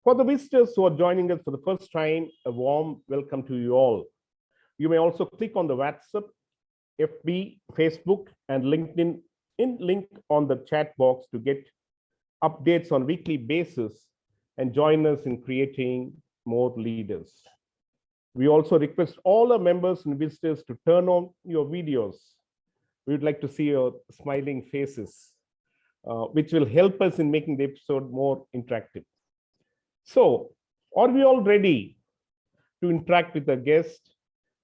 For the visitors who are joining us for the first time, a warm welcome to you all. You may also click on the WhatsApp, FB, Facebook, and LinkedIn link on the chat box to get updates on weekly basis and join us in creating more leaders. We also request all our members and visitors to turn on your videos. We would like to see your smiling faces, which will help us in making the episode more interactive. So, are we all ready to interact with the guest,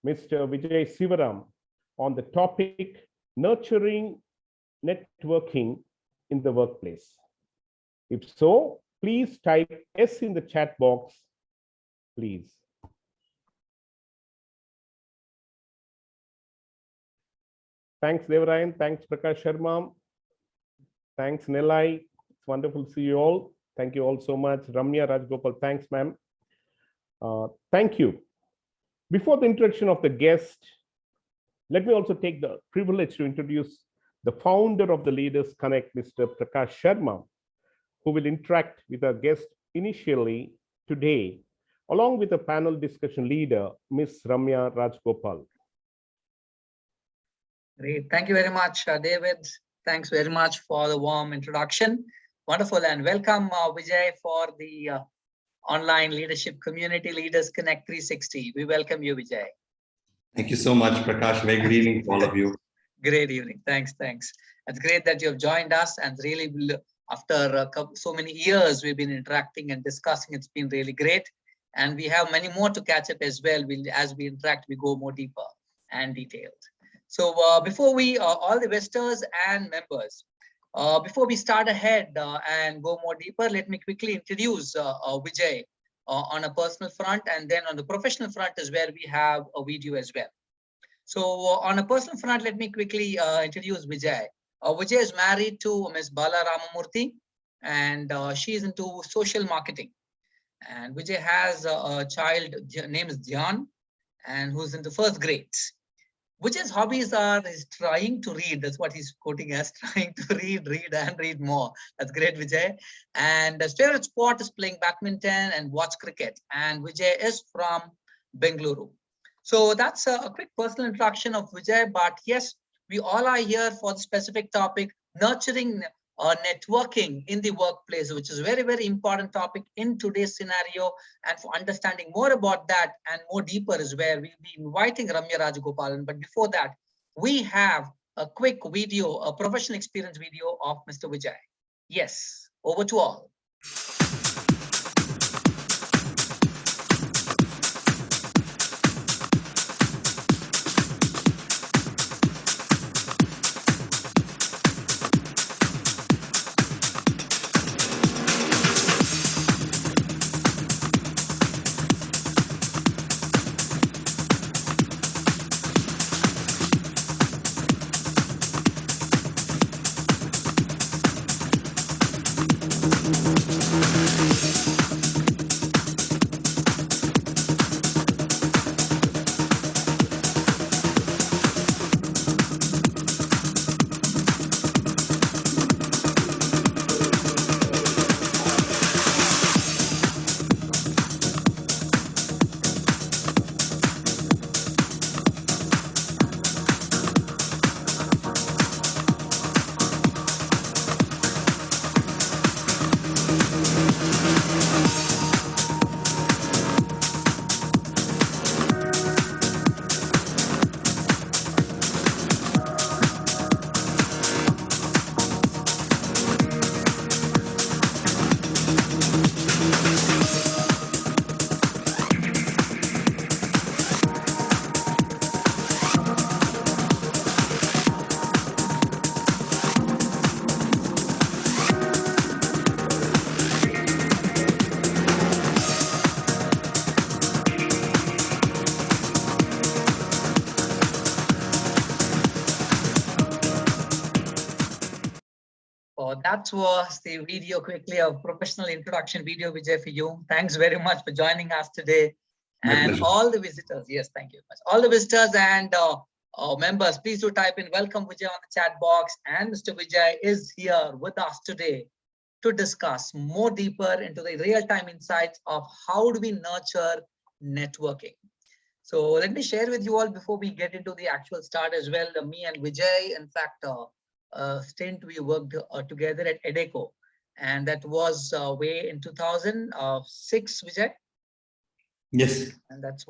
Mr. Vijay Sivaram, on the topic nurturing networking in the workplace? If so, please type S in the chat box, please. Thanks, Devarayan. Thanks, Prakash Sharma. Thanks, Nelai. It's wonderful to see you all. Thank you all so much. Ramya Rajgopal, thanks, ma'am. Thank you. Before the introduction of the guest, let me also take the privilege to introduce the founder of the Leaders Connect, Mr. Prakash Sharma, who will interact with our guest initially today, along with the panel discussion leader, Ms. Ramya Rajgopal. Great. Thank you very much, David. Thanks very much for the warm introduction. Wonderful. And welcome, Vijay, for the online leadership community Leaders Connect 360. We welcome you, Vijay. Thank you so much, Prakash. Very good evening to all of you. Great evening. Thanks. It's great that you have joined us, and really, after so many years, we've been interacting and discussing. It's been really great. And we have many more to catch up as well. As we interact, we go more deeper and detailed. So before we, all the visitors and members, before we start ahead and go more deeper, let me quickly introduce Vijay on a personal front, and then on the professional front is where we have a video as well. So on a personal front, let me quickly introduce Vijay. Vijay is married to Ms. Bala Ramamurthy, and she is into social marketing. And Vijay has a child named Dhyan, and who's in the first grade. Vijay's hobbies are he's trying to read. That's what he's quoting as, trying to read more. That's great, Vijay. And his favorite sport is playing badminton and watch cricket. And Vijay is from Bangalore. So that's a quick personal introduction of Vijay. But yes, we all are here for the specific topic, nurturing networking in the workplace, which is a very, very important topic in today's scenario. And for understanding more about that and more deeper is where we'll be inviting Ramya Rajagopalan. But before that, we have a quick video, a professional experience video of Mr. Vijay. Yes, over to all. That was the video quickly, a professional introduction video, Vijay, for you. Thanks very much for joining us today. And all the visitors, yes, thank you. All the visitors and members, please do type in welcome Vijay on the chat box. And Mr. Vijay is here with us today to discuss more deeper into the real-time insights of how do we nurture networking. So let me share with you all before we get into the actual start as well. Me and Vijay, in fact, stint we worked together at Edeco, and that was way in 2006, Vijay. Yes. And that's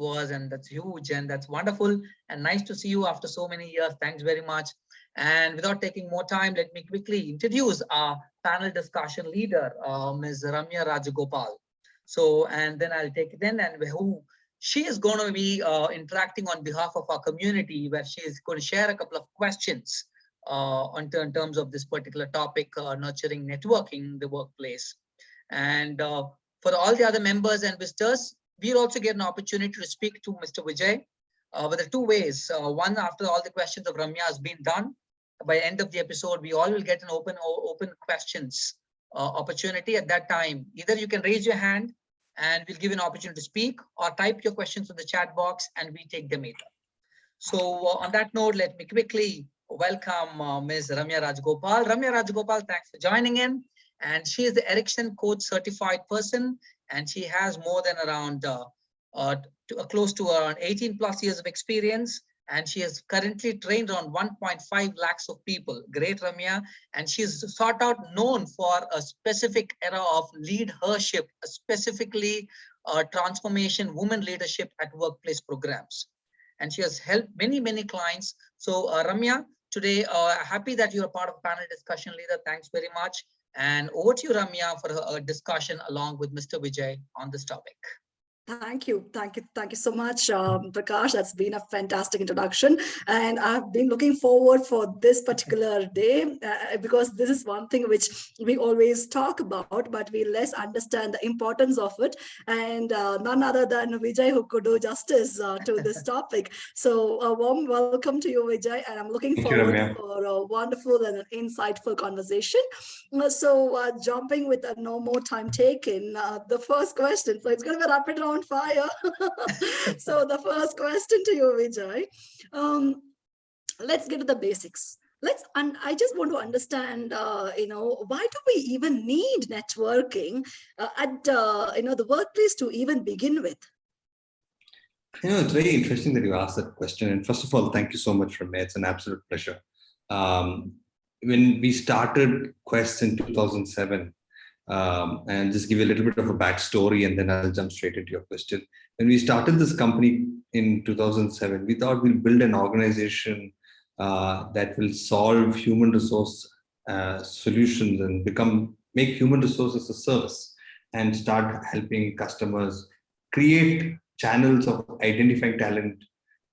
huge, and that's wonderful and nice to see you after so many years. Thanks very much. And without taking more time, let me quickly introduce our panel discussion leader, Ms. Ramya Rajagopal. So, and then I'll take it in, and who she is going to be interacting on behalf of our community, where she is going to share a couple of questions in terms of this particular topic, nurturing networking in the workplace. And for all the other members and visitors, we'll also get an opportunity to speak to Mr. Vijay with the two ways. One, after all the questions of Ramya has been done, by the end of the episode, we all will get an open questions opportunity at that time. Either you can raise your hand and we'll give you an opportunity to speak, or type your questions in the chat box and we take them either. So on that note, let me quickly welcome Ms. Ramya Rajagopal. Ramya Rajagopal, thanks for joining in. And she is the Ericsson Coach certified person, and she has more than around close to around 18 plus years of experience. And she has currently trained around 1.5 lakhs of people. Great, Ramya. And she's sort out known for a specific era of leadership, specifically transformation, women leadership at workplace programs. And she has helped many, many clients. So Ramya, today, happy that you're a part of panel discussion leader. Thanks very much. And over to you, Ramya, for a discussion along with Mr. Vijay on this topic. Thank you so much, Prakash. That's been a fantastic introduction, and I've been looking forward for this particular day because this is one thing which we always talk about, but we less understand the importance of it. And none other than Vijay who could do justice to this topic. So a warm welcome to you, Vijay, and I'm looking forward for a wonderful and an insightful conversation. So jumping with no more time taken, the first question. So it's going to be rapid round fire. So the first question to you, Vijay. Let's get to the basics. I just want to understand, why do we even need networking at the workplace to even begin with? It's very interesting that you asked that question. And first of all, thank you so much, Ramya. It's an absolute pleasure. When we started Quess in 2007, and just give you a little bit of a backstory, and then I'll jump straight into your question. When we started this company in 2007, we thought we'll build an organization that will solve human resource solutions and make human resources a service, and start helping customers create channels of identifying talent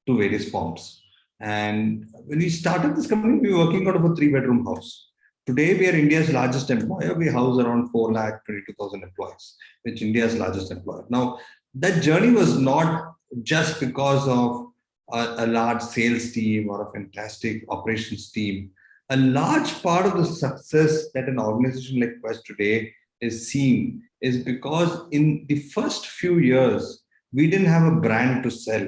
to various forms. And when we started this company, we were working out of a 3-bedroom house. Today, we are India's largest employer. We house around 4,22,000 employees, which is India's largest employer. Now, that journey was not just because of a large sales team or a fantastic operations team. A large part of the success that an organization like Quess today is seeing is because in the first few years, we didn't have a brand to sell.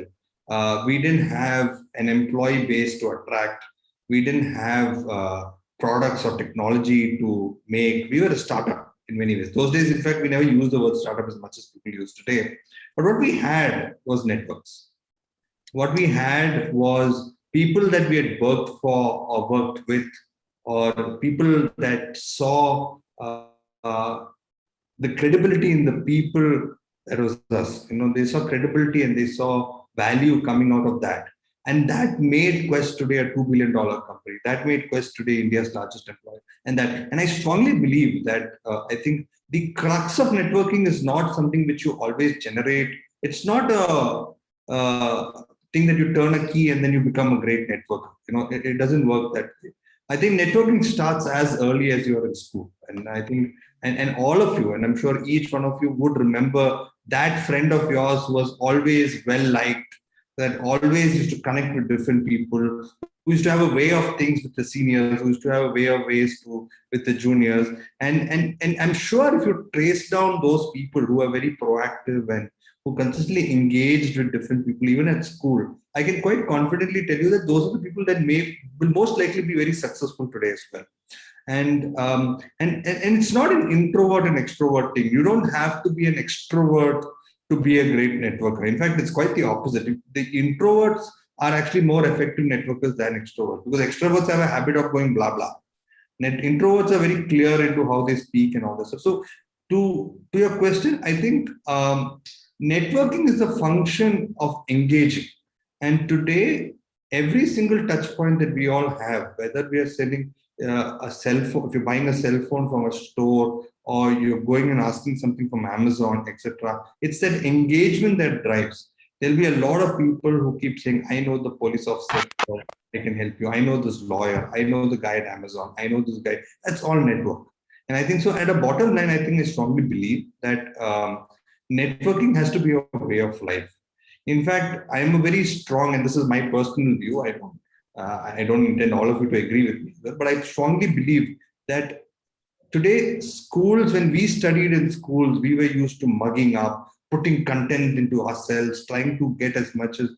We didn't have an employee base to attract. We didn't have products or technology to make. We were a startup in many ways. Those days, in fact, we never used the word startup as much as people use today. But what we had was networks. What we had was people that we had worked for or worked with, or people that saw the credibility in the people that was us. They saw credibility and they saw value coming out of that. And that made Quess today a $2 billion company. That made Quess today India's largest employer. And I strongly believe that I think the crux of networking is not something which you always generate. It's not a thing that you turn a key and then you become a great networker. It doesn't work that way. I think networking starts as early as you're in school. And I think, and all of you, and I'm sure each one of you would remember that friend of yours who was always well-liked, that always used to connect with different people, who used to have a way of things with the seniors, who used to have a way of ways with the juniors. And I'm sure if you trace down those people who are very proactive and who consistently engaged with different people, even at school, I can quite confidently tell you that those are the people that will most likely be very successful today as well. And it's not an introvert and extrovert thing. You don't have to be an extrovert to be a great networker. In fact, it's quite the opposite. The introverts are actually more effective networkers than extroverts, because extroverts have a habit of going blah blah. Introverts are very clear into how they speak and all this stuff. So to your question, I think networking is the function of engaging. And today, every single touch point that we all have, whether we are selling a cell phone, if you're buying a cell phone from a store, or you're going and asking something from Amazon, etc., it's that engagement that drives. There'll be a lot of people who keep saying, I know the police officer, I can help you. I know this lawyer. I know the guy at Amazon. I know this guy. That's all network. And I think so at a bottom line, I think I strongly believe that networking has to be a way of life. In fact, I am a very strong, and this is my personal view, I don't intend all of you to agree with me, but I strongly believe that today, schools, when we studied in schools, we were used to mugging up, putting content into ourselves, trying to get as much as,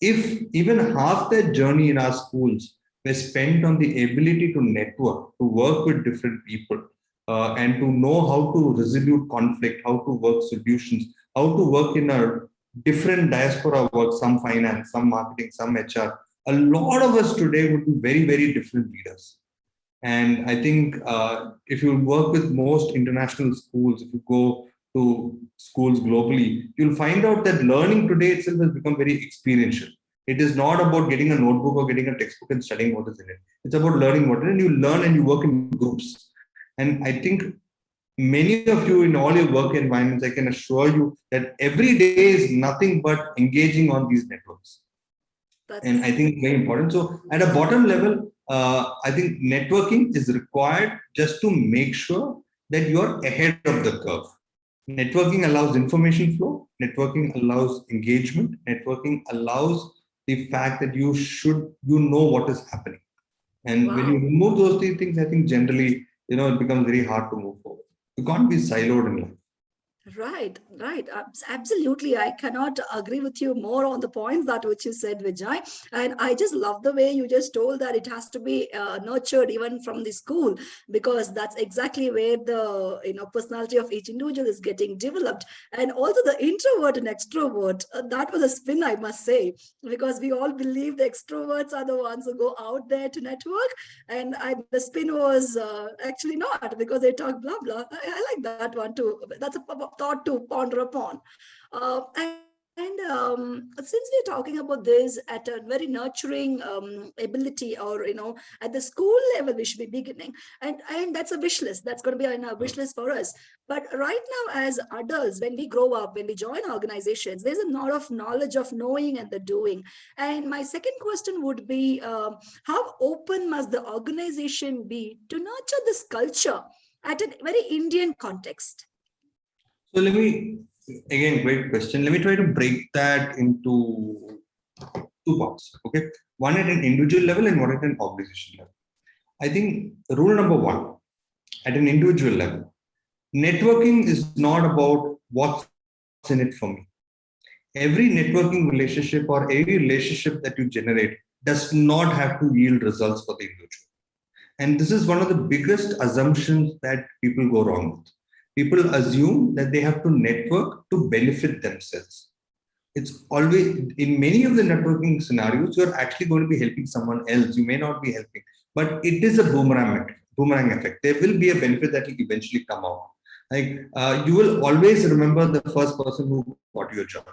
if even half that journey in our schools were spent on the ability to network, to work with different people, and to know how to resolve conflict, how to work solutions, how to work in a different diaspora work, some finance, some marketing, some HR, a lot of us today would be very, very different leaders. And I think if you work with most international schools, if you go to schools globally, you'll find out that learning today itself has become very experiential. It is not about getting a notebook or getting a textbook and studying what is in it. It's about learning what is in it, and you learn and you work in groups. And I think many of you in all your work environments, I can assure you that every day is nothing but engaging on these networks. And I think it's very important. So at a bottom level, I think networking is required just to make sure that you're ahead of the curve. Networking allows information flow. Networking allows engagement. Networking allows the fact that you know what is happening. And when you remove those three things, I think generally, it becomes very hard to move forward. You can't be siloed in life. Right. Absolutely. I cannot agree with you more on the points that which you said, Vijay. And I just love the way you just told that it has to be nurtured even from the school, because that's exactly where the personality of each individual is getting developed. And also the introvert and extrovert, that was a spin, I must say, because we all believe the extroverts are the ones who go out there to network. And the spin was actually not, because they talk blah, blah. I like that one too. That's a thought to ponder upon. Since we're talking about this at a very nurturing ability, or at the school level, we should be beginning, and that's a wish list. That's going to be a wish list for us. But right now, as adults, when we grow up, when we join organizations, there's a lot of knowledge of knowing and the doing. And my second question would be, how open must the organization be to nurture this culture at a very Indian context? So again, great question. Let me try to break that into two parts. Okay. One at an individual level and one at an organization level. I think rule number one, at an individual level, networking is not about what's in it for me. Every networking relationship or every relationship that you generate does not have to yield results for the individual. And this is one of the biggest assumptions that people go wrong with. People assume that they have to network to benefit themselves. It's always, in many of the networking scenarios, you're actually going to be helping someone else. You may not be helping, but it is a boomerang effect. There will be a benefit that will eventually come out. Like you will always remember the first person who got your job,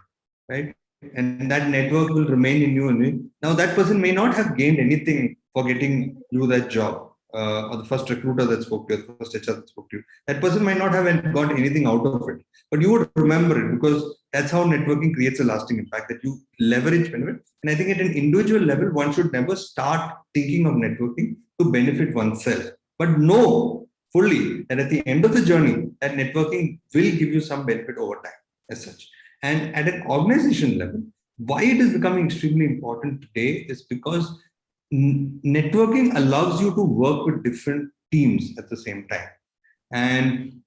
right? And that network will remain in you. Now that person may not have gained anything for getting you that job. Or the first recruiter that spoke to you, the first HR that spoke to you, that person might not have got anything out of it, but you would remember it, because that's how networking creates a lasting impact, that you leverage benefit. And I think at an individual level, one should never start thinking of networking to benefit oneself, but know fully that at the end of the journey, that networking will give you some benefit over time as such. And at an organization level, why it is becoming extremely important today is because networking allows you to work with different teams at the same time. And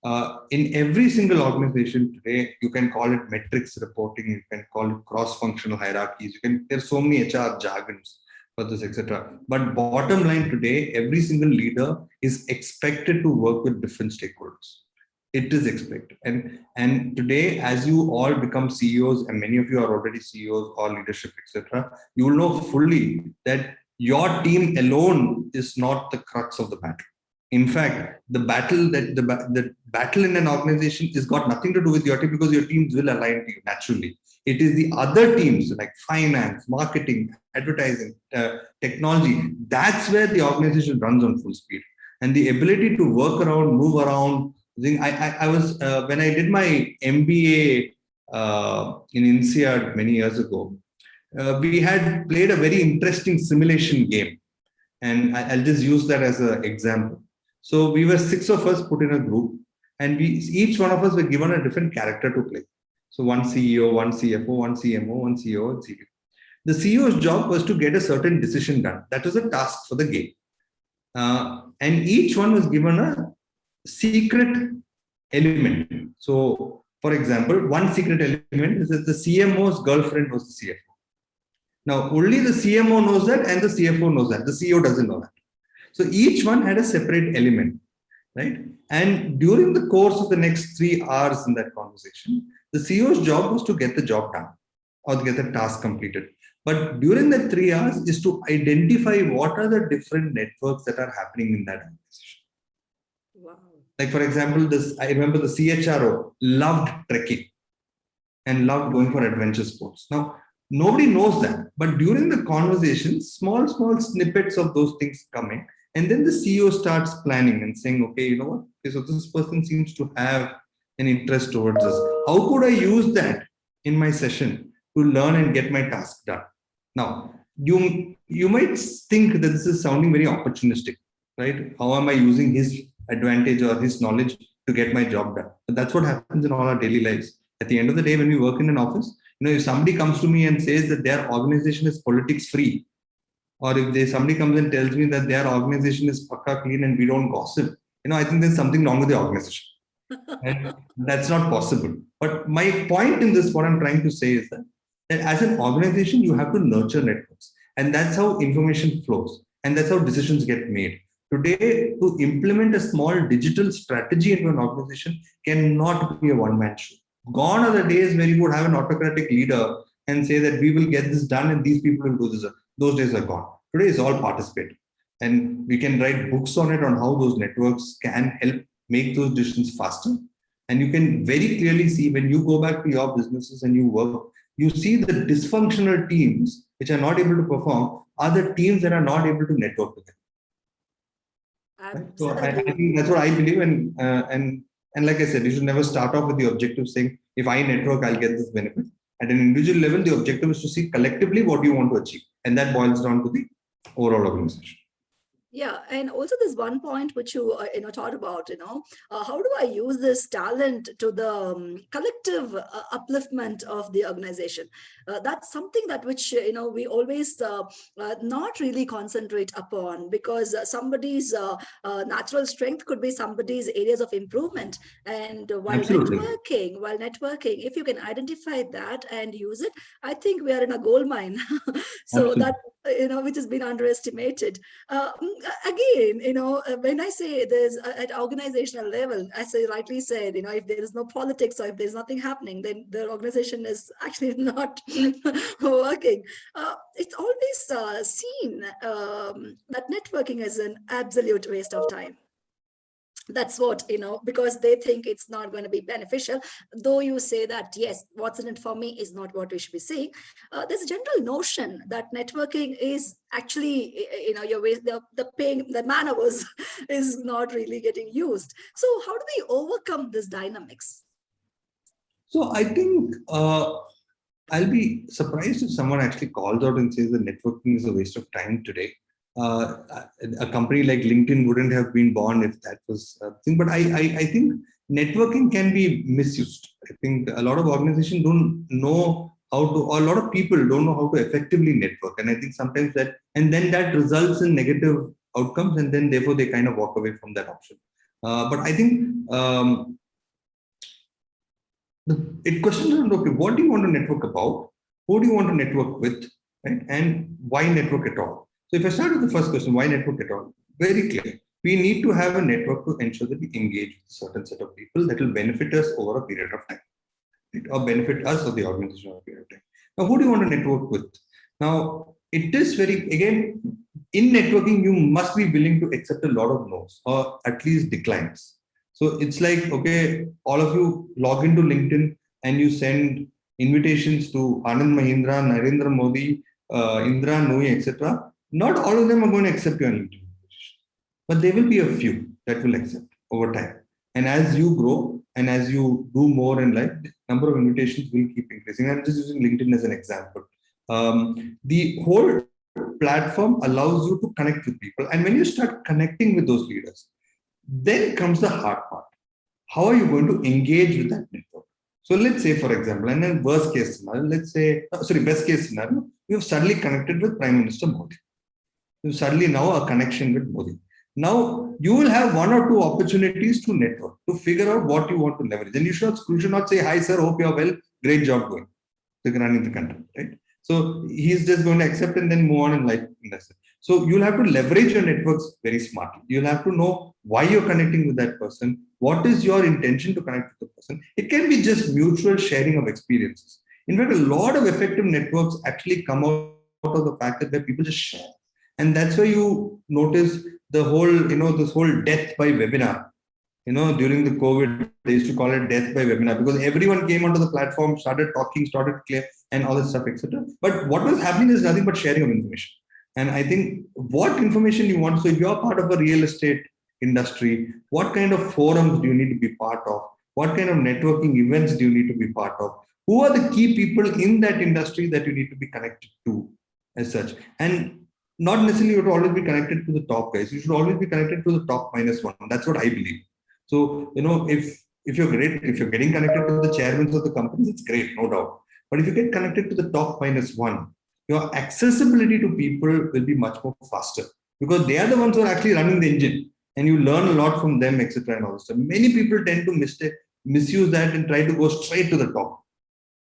in every single organization today, you can call it metrics reporting, you can call it cross-functional hierarchies, there's so many HR jargons. for this, etc. But bottom line today, every single leader is expected to work with different stakeholders. It is expected. And today, as you all become CEOs, and many of you are already CEOs or leadership, etc., you will know fully that your team alone is not the crux of the battle. In fact, the battle in an organization has got nothing to do with your team, because your teams will align to you naturally. It is the other teams like finance, marketing, advertising, technology. That's where the organization runs on full speed. And the ability to work around, move around. I was when I did my MBA in INSEAD many years ago, we had played a very interesting simulation game. And I'll just use that as an example. So we were 6 of us put in a group, and each one of us were given a different character to play. So one CEO, one CFO, one CMO, one CEO, and CTO. The CEO's job was to get a certain decision done. That was a task for the game. And each one was given a secret element. So, for example, one secret element is that the CMO's girlfriend was the CFO. Now, only the CMO knows that, and the CFO knows that. The CEO doesn't know that. So each one had a separate element, right? And during the course of the next 3 hours in that conversation, the CEO's job was to get the job done or to get the task completed. But during that 3 hours is to identify what are the different networks that are happening in that organization. Wow. Like, for example, I remember the CHRO loved trekking and loved going for adventure sports. Now, nobody knows that, but during the conversation, small snippets of those things coming, and then the CEO starts planning and saying, okay, you know what? Okay, so this person seems to have an interest towards this. How could I use that in my session to learn and get my task done? Now, you might think that this is sounding very opportunistic, right? How am I using his advantage or his knowledge to get my job done? But that's what happens in all our daily lives. At the end of the day, when we work in an office, if somebody comes to me and says that their organization is politics free, or if somebody comes and tells me that their organization is pakka clean and we don't gossip, I think there's something wrong with the organization. And that's not possible. But my point in this, what I'm trying to say is that as an organization, you have to nurture networks. And that's how information flows. And that's how decisions get made. Today, to implement a small digital strategy into an organization cannot be a one-man show. Gone are the days where you would have an autocratic leader and say that we will get this done and these people will do this. Those days are gone. Today is all participate. And we can write books on it, on how those networks can help make those decisions faster. And you can very clearly see when you go back to your businesses and you work, you see the dysfunctional teams which are not able to perform are the teams that are not able to network together. Right? So I think that's what I believe. And like I said, you should never start off with the objective saying, if I network, I'll get this benefit. At an individual level, the objective is to see collectively what you want to achieve. And that boils down to the overall organization. Yeah, and also there's one point which you taught about, how do I use this talent to the collective upliftment of the organization? That's something that which we always not really concentrate upon, because somebody's natural strength could be somebody's areas of improvement. And while networking, if you can identify that and use it, I think we are in a gold mine. So Absolutely. That which has been underestimated. Again, when I say there's at organizational level, as I rightly said, if there is no politics or if there's nothing happening, then the organization is actually not working. It's always seen that networking is an absolute waste of time. That's what, because they think it's not going to be beneficial. Though you say that, yes, what's in it for me is not what we should be saying. There's a general notion that networking is actually, your ways, the paying, the manner is not really getting used. So how do we overcome this dynamics? So I think I'll be surprised if someone actually calls out and says that networking is a waste of time today. A company like LinkedIn wouldn't have been born if that was a thing. But I think networking can be misused. I think a lot of organizations don't know how to, or a lot of people don't know how to effectively network. And I think sometimes and then that results in negative outcomes, and then therefore they kind of walk away from that option. But I think it questions around, okay, what do you want to network about? Who do you want to network with? right? And why network at all? So if I start with the first question, why network at all? Very clear. We need to have a network to ensure that we engage with a certain set of people that will benefit us over a period of time, right? Or benefit us or the organization over a period of time. Now, who do you want to network with? Now, it is very, again, in networking, you must be willing to accept a lot of no's or at least declines. So it's like, okay, all of you log into LinkedIn and you send invitations to Anand Mahindra, Narendra Modi, Indra Nooyi, etc. Not all of them are going to accept your LinkedIn invitation, but there will be a few that will accept over time. And as you grow and as you do more in life, the number of invitations will keep increasing. I'm just using LinkedIn as an example. The whole platform allows you to connect with people. And when you start connecting with those leaders, then comes the hard part. How are you going to engage with that network? So let's say, for example, and then worst case scenario, best case scenario, you have suddenly connected with Prime Minister Modi. You suddenly now a connection with Modi. Now you will have one or two opportunities to network, to figure out what you want to leverage. And you should not say, hi sir, hope you're well, great job going, running the country, right? So he's just going to accept and then move on in life. So you'll have to leverage your networks very smartly. You'll have to know why you're connecting with that person. What is your intention to connect with the person? It can be just mutual sharing of experiences. In fact, a lot of effective networks actually come out of the fact that where people just share. And that's why you notice the whole, this whole death by webinar. During the COVID, they used to call it death by webinar because everyone came onto the platform, started talking, started clear, and all this stuff, etc. But what was happening is nothing but sharing of information. And I think what information you want, so if you're part of a real estate industry, what kind of forums do you need to be part of? What kind of networking events do you need to be part of? Who are the key people in that industry that you need to be connected to as such? And not necessarily you have to always be connected to the top guys. You should always be connected to the top -1. That's what I believe. So, if you're getting connected to the chairmen of the companies, it's great, no doubt. But if you get connected to the top -1, your accessibility to people will be much more faster because they are the ones who are actually running the engine and you learn a lot from them, etc. and all this stuff. Many people tend to misuse that and try to go straight to the top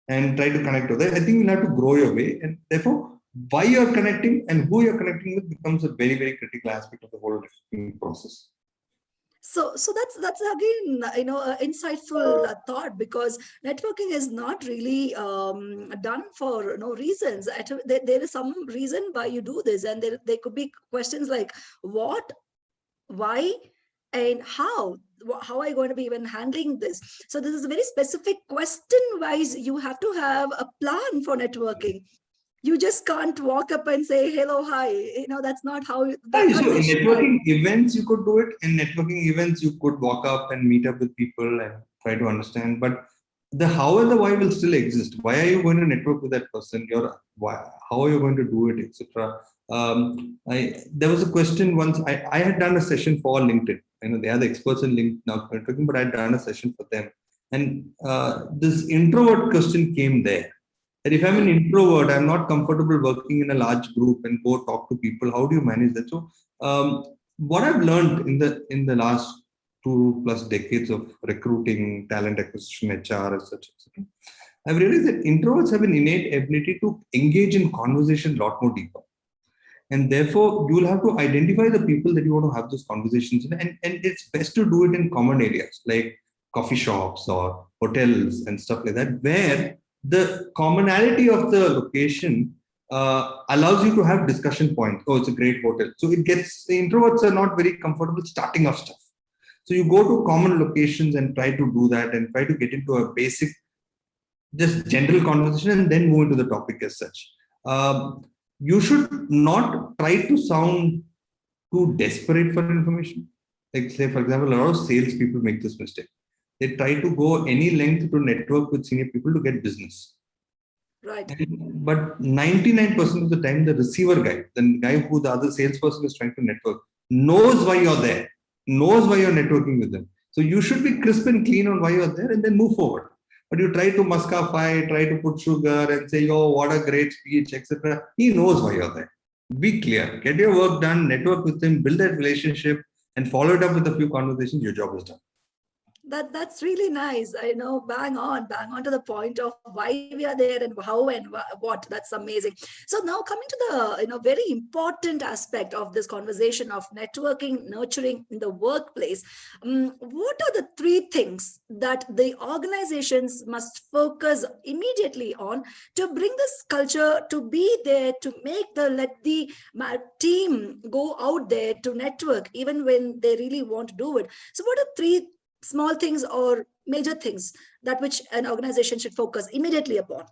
and try to connect to that. I think you'll have to grow your way, and therefore why you're connecting and who you're connecting with becomes a very, very critical aspect of the whole process. So that's again, insightful thought, because networking is not really done for no reasons. There is some reason why you do this, and there could be questions like what, why, and how are you going to be even handling this? So this is a very specific question-wise. You have to have a plan for networking. You just can't walk up and say, hello, hi. That's not how. So in networking events, you could do it. In networking events, you could walk up and meet up with people and try to understand. But the how and the why will still exist. Why are you going to network with that person? How are you going to do it, etc. There was a question once. I had done a session for LinkedIn. They are the experts in LinkedIn now networking, but I had done a session for them. And this introvert question came there. That if I'm an introvert, I'm not comfortable working in a large group and go talk to people. How do you manage that? So, what I've learned in the last 2+ decades of recruiting, talent acquisition, HR, etc., I've realized that introverts have an innate ability to engage in conversation a lot more deeper. And therefore, you will have to identify the people that you want to have those conversations in. And it's best to do it in common areas like coffee shops or hotels and stuff like that, where the commonality of the location allows you to have discussion points. Oh, it's a great hotel. So the introverts are not very comfortable starting off stuff. So you go to common locations and try to do that and try to get into a basic, just general conversation and then move into the topic as such. You should not try to sound too desperate for information. Like say, for example, a lot of salespeople make this mistake. They try to go any length to network with senior people to get business. Right. But 99% of the time, the receiver guy, the guy who the other salesperson is trying to network, knows why you're there, knows why you're networking with them. So you should be crisp and clean on why you're there and then move forward. But you try to muscafy, try to put sugar and say, oh, what a great speech, etc. He knows why you're there. Be clear, get your work done, network with him, build that relationship and follow it up with a few conversations, your job is done. That's really nice. I know, bang on to the point of why we are there and how and what. That's amazing. So now coming to the very important aspect of this conversation of networking, nurturing in the workplace. What are the three things that the organizations must focus immediately on to bring this culture to be there, to make let the team go out there to network even when they really want to do it? So what are three small things or major things that which an organization should focus immediately upon?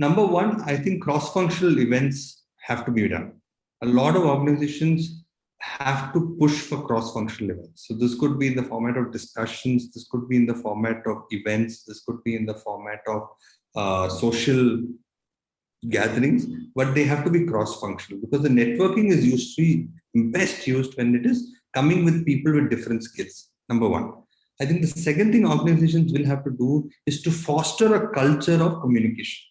Number one, I think cross-functional events have to be done. A lot of organizations have to push for cross-functional events. So this could be in the format of discussions, this could be in the format of events, this could be in the format of social gatherings, but they have to be cross-functional, because the networking is usually best used when it is coming with people with different skills. Number one. I think the second thing organizations will have to do is to foster a culture of communication.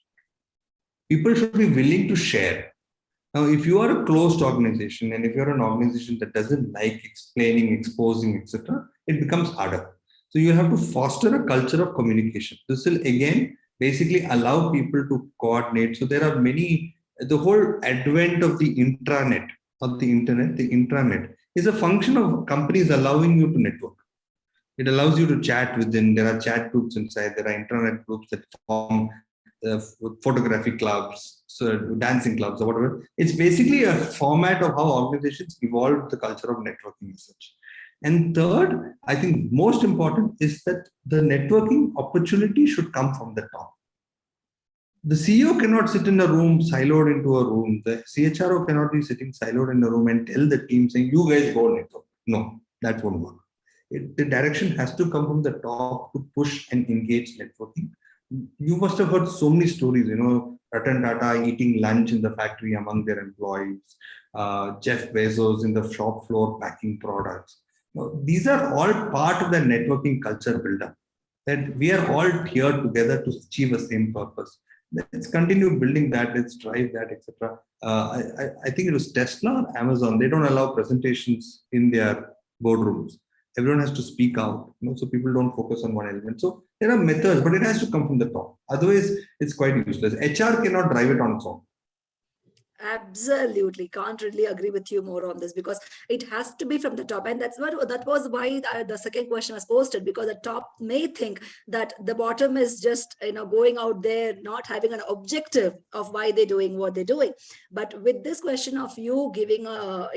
People should be willing to share. Now, if you are a closed organization and if you're an organization that doesn't like explaining, exposing, etc., it becomes harder. So you have to foster a culture of communication. This will again basically allow people to coordinate. So there are the whole advent of the intranet, of the internet, the intranet is a function of companies allowing you to network. It allows you to chat within. There are chat groups inside. There are internet groups that form photography clubs, so dancing clubs, or whatever. It's basically a format of how organizations evolved the culture of networking and such. And third, I think most important is that the networking opportunity should come from the top. The CEO cannot sit in a room, siloed into a room. The CHRO cannot be sitting siloed in a room and tell the team saying, you guys go network. No, that won't work. The direction has to come from the top to push and engage networking. You must have heard so many stories, Ratan Tata eating lunch in the factory among their employees, Jeff Bezos in the shop floor packing products. These are all part of the networking culture buildup, that we are all here together to achieve the same purpose. Let's continue building that, let's drive that, etc. I think it was Tesla or Amazon. They don't allow presentations in their boardrooms. Everyone has to speak out, so people don't focus on one element. So there are methods, but it has to come from the top. Otherwise, it's quite useless. HR cannot drive it on its own. Absolutely, can't really agree with you more on this, because it has to be from the top, and that was why the second question was posted, because the top may think that the bottom is just going out there, not having an objective of why they're doing what they're doing. But with this question of you giving a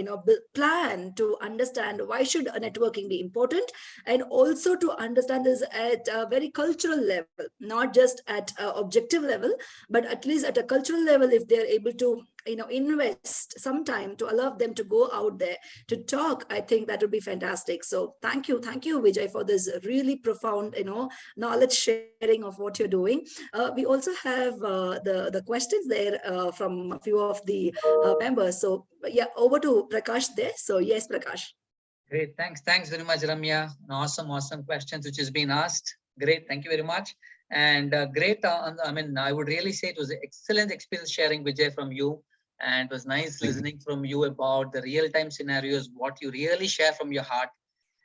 plan to understand why should a networking be important, and also to understand this at a very cultural level, not just at objective level, but at least at a cultural level, if they're able to invest some time to allow them to go out there to talk, I think that would be fantastic. So thank you, Vijay, for this really profound knowledge sharing of what you're doing. We also have the questions there from a few of the members. So yeah, over to Prakash there. So yes, Prakash. Great, thanks very much, Ramya. Awesome questions which has been asked. Great, thank you very much. And great, I would really say it was an excellent experience sharing, Vijay, from you. And it was nice listening from you about the real-time scenarios, what you really share from your heart.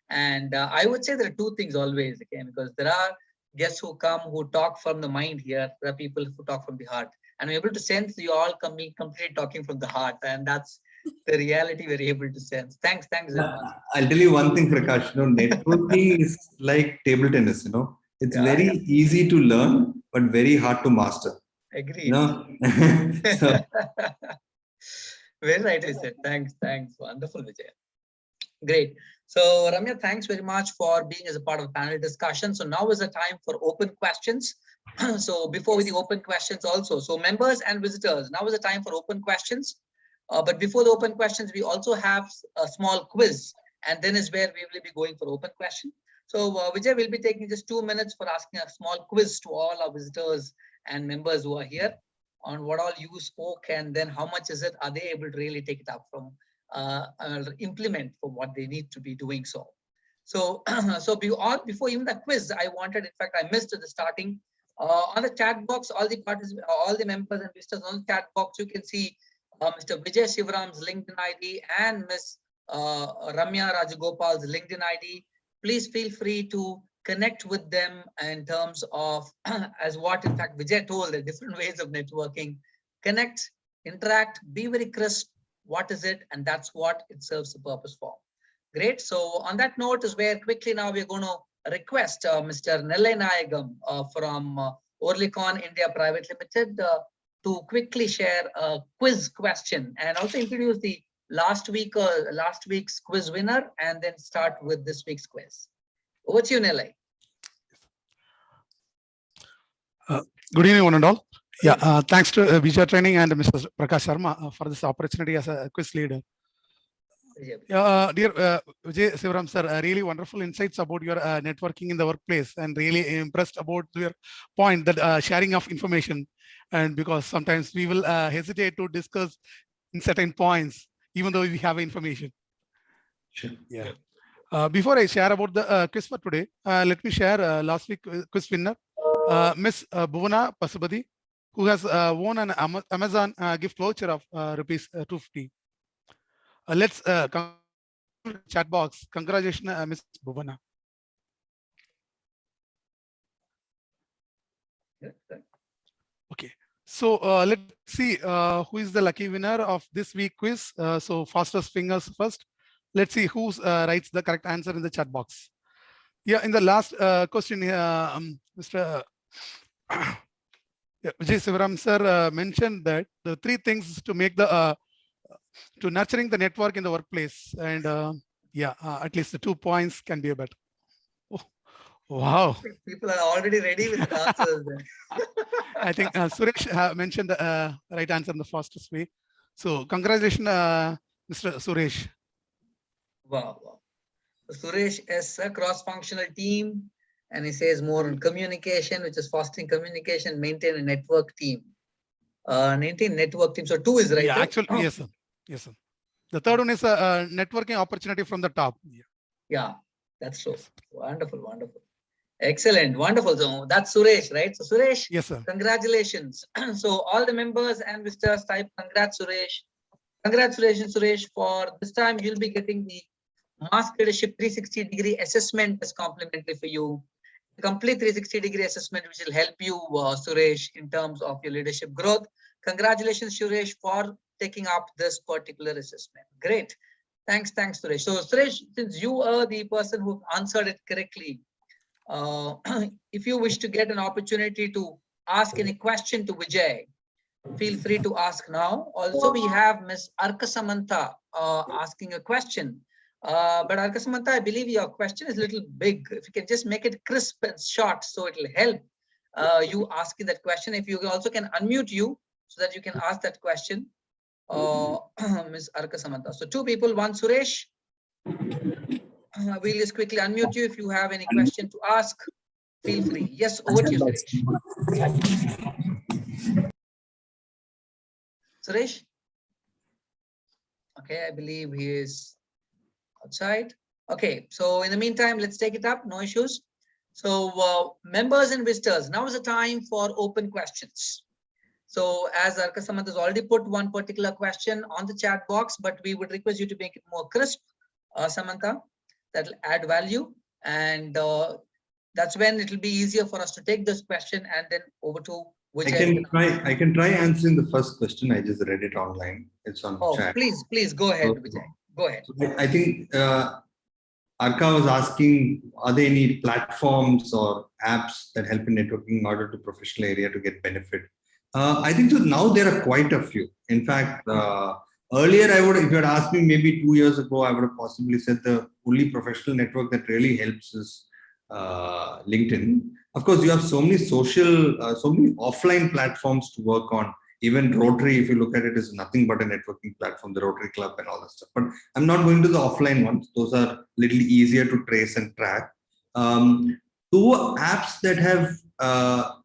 And I would say there are two things always, okay, because there are guests who come, who talk from the mind here. There are people who talk from the heart. And I'm able to sense you all completely talking from the heart. And that's the reality we're able to sense. Thanks very much. I'll tell you one thing, Prakash. Networking is like table tennis, It's very easy to learn, but very hard to master. Agreed. So, very rightly said. Thanks. Wonderful, Vijay. Great. So, Ramya, thanks very much for being as a part of the panel discussion. So now is the time for open questions. So before the open questions also, so members and visitors, now is the time for open questions. But before the open questions, we also have a small quiz, and then is where we will be going for open question. So Vijay will be taking just 2 minutes for asking a small quiz to all our visitors and members who are here on what all you spoke, and then how much is it, are they able to really take it up from implement for what they need to be doing so. So, before even the quiz, I wanted, in fact, I missed at the starting, on the chat box, all the members and visitors on the chat box, you can see Mr. Vijay Sivaram's LinkedIn ID and Ms. Ramya Rajagopal's LinkedIn ID. Please feel free to connect with them in terms of, as what in fact Vijay told, there are different ways of networking. Connect, interact, be very crisp. What is it? And that's what it serves the purpose for. Great. So on that note is where quickly now we're going to request Mr. Nellai Nayagam from Orlicon India Private Limited to quickly share a quiz question and also introduce the last week's quiz winner, and then start with this week's quiz. Over to you, Nellai. Good evening, one and all. Yeah, thanks to Vijay Training and Mr. Prakash Sharma for this opportunity as a quiz leader. Dear Vijay, Sivaram sir, really wonderful insights about your networking in the workplace, and really impressed about your point that sharing of information. And because sometimes we will hesitate to discuss in certain points, even though we have information. Sure. Yeah. Before I share about the quiz for today, let me share last week quiz winner, Miss Bhuvana Pasubadi, who has won an Amazon gift voucher of rupees 250. Let's chat box. Congratulations, Miss Bhuvana. Okay, so let's see who is the lucky winner of this week quiz. So fastest fingers first. Let's see who writes the correct answer in the chat box. Yeah, in the last question, Mr. Vijay Sivaram sir mentioned that the 3 things to make the to nurturing the network in the workplace, and at least the 2 points can be a better. Oh, wow. People are already ready with the answers. I think Suresh mentioned the right answer in the fastest way. So congratulations, Mr. Suresh. Wow. So Suresh is a cross-functional team, and he says more on communication, which is fostering communication, maintain a network team. Maintain network team. So 2 is right. Yeah, right? actually, yes, sir. Yes, sir. The third one is a networking opportunity from the top. Yeah, that's so wonderful, wonderful. Excellent, wonderful. So that's Suresh, right? So Suresh, yes, sir. Congratulations. So all the members and visitors type congrats, Suresh. Congratulations, Suresh, for this time you'll be getting the Mask Leadership 360-degree assessment as complimentary for you. The complete 360-degree assessment, which will help you, Suresh, in terms of your leadership growth. Congratulations, Suresh, for taking up this particular assessment. Great. Thanks, Suresh. So, Suresh, since you are the person who answered it correctly, if you wish to get an opportunity to ask any question to Vijay, feel free to ask now. Also, we have Ms. Arka Samantha asking a question. But Arka Samantha, I believe your question is a little big. If you can just make it crisp and short, so it will help you asking that question. If you also can unmute you so that you can ask that question, Ms. Arka Samantha. So 2 people, 1 Suresh. We'll just quickly unmute you. If you have any question to ask, feel free. Yes, over to you, Suresh. Suresh? Okay, I believe he is outside. Okay, so in the meantime, let's take it up. No issues. So members and visitors, now is the time for open questions. So as Arka Samantha has already put one particular question on the chat box, but we would request you to make it more crisp, Samantha. That will add value, and that's when it will be easier for us to take this question and then over to Vijay. I can try answering the first question. I just read it online. It's on chat. Please go ahead, Vijay. Go ahead. So I think Arka was asking, are there any platforms or apps that help in networking in order to professional area to get benefit? I think so. Now there are quite a few. In fact, earlier I would, if you had asked me maybe 2 years ago, I would have possibly said the only professional network that really helps is LinkedIn. Of course, you have so many so many offline platforms to work on. Even Rotary, if you look at it, is nothing but a networking platform, the Rotary Club and all that stuff. But I'm not going to the offline ones. Those are a little easier to trace and track. 2 apps that have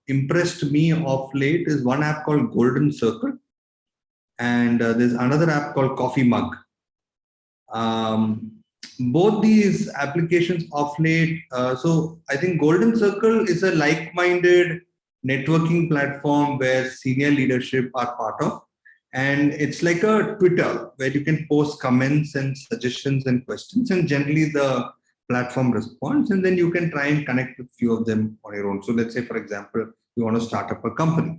impressed me of late is one app called Golden Circle, and there's another app called Coffee Mug. Both these applications of late, so I think Golden Circle is a like-minded networking platform where senior leadership are part of, and it's like a Twitter where you can post comments and suggestions and questions, and generally the platform responds, and then you can try and connect with few of them on your own. So let's say, for example, you want to start up a company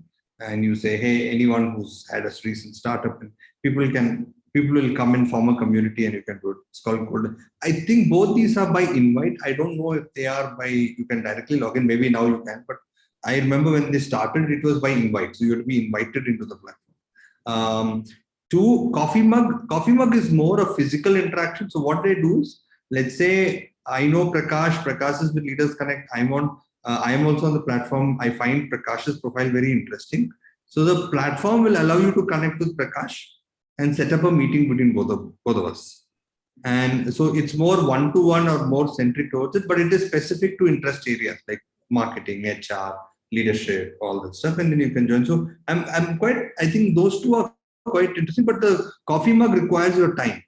and you say, hey, anyone who's had a recent startup, and people will come and form a community and you can do it. It's called Golden. I think both these are by invite. I don't know if they are by, you can directly log in. Maybe now you can, but I remember when they started, it was by invite. So you have to be invited into the platform. Two, Coffee Mug. Coffee Mug is more a physical interaction. So what they do is, let's say I know Prakash is with Leaders Connect. I am also on the platform. I find Prakash's profile very interesting. So the platform will allow you to connect with Prakash and set up a meeting between both of us. And so it's more one-to-one or more centric towards it, but it is specific to interest areas like marketing, HR, leadership, all that stuff, and then you can join. So I think those two are quite interesting, but the Coffee Mug requires your time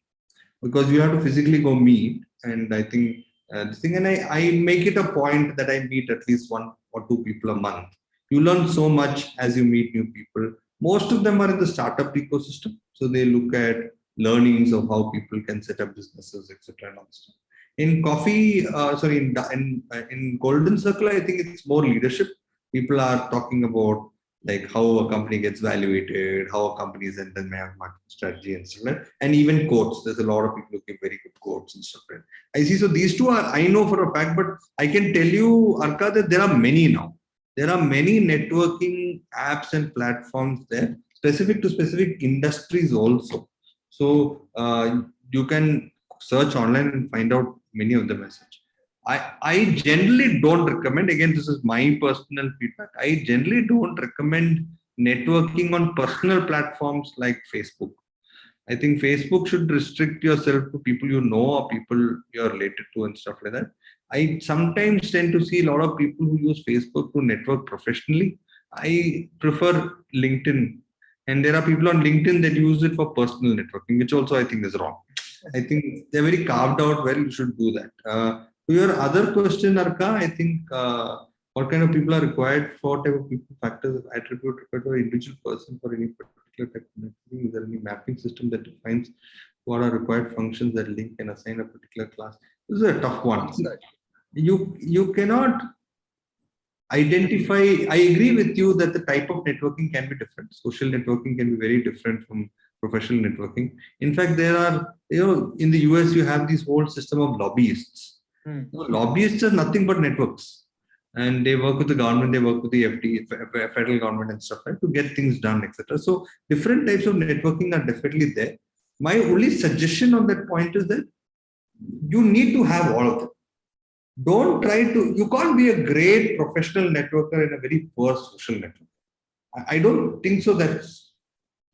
because you have to physically go meet. And I think this thing, and I make it a point that I meet at least 1 or 2 people a month. You learn so much as you meet new people. Most of them are in the startup ecosystem, so they look at learnings of how people can set up businesses, etc. and all that stuff. In in Golden Circle, I think it's more leadership. People are talking about like how a company gets valuated, how a company is, and then may have marketing strategy and stuff like that. And even quotes. There's a lot of people who give very good quotes and stuff like that. I see. So these two are, I know for a fact, but I can tell you, Arka, that there are many now. There are many networking apps and platforms there, specific to specific industries also. So you can search online and find out many of the messages. I generally don't recommend, again, this is my personal feedback, I generally don't recommend networking on personal platforms like Facebook. I think Facebook should restrict yourself to people you know or people you're related to and stuff like that. I sometimes tend to see a lot of people who use Facebook to network professionally. I prefer LinkedIn. And there are people on LinkedIn that use it for personal networking, which also I think is wrong. I think they're very carved out where you should do that. To your other question, Arka, I think what kind of people are required for type of people, factors, attribute required for an individual person for any particular type of networking? Is there any mapping system that defines what are required functions that link and assign a particular class? This is a tough one. You cannot identify. I agree with you that the type of networking can be different. Social networking can be very different from professional networking. In fact, there are, in the US, you have this whole system of lobbyists. Lobbyists are nothing but networks, and they work with the government, they work with the federal government and stuff, right, to get things done, etc. So different types of networking are definitely there. My only suggestion on that point is that you need to have all of them. Don't try to, you can't be a great professional networker in a very poor social network. I don't think so.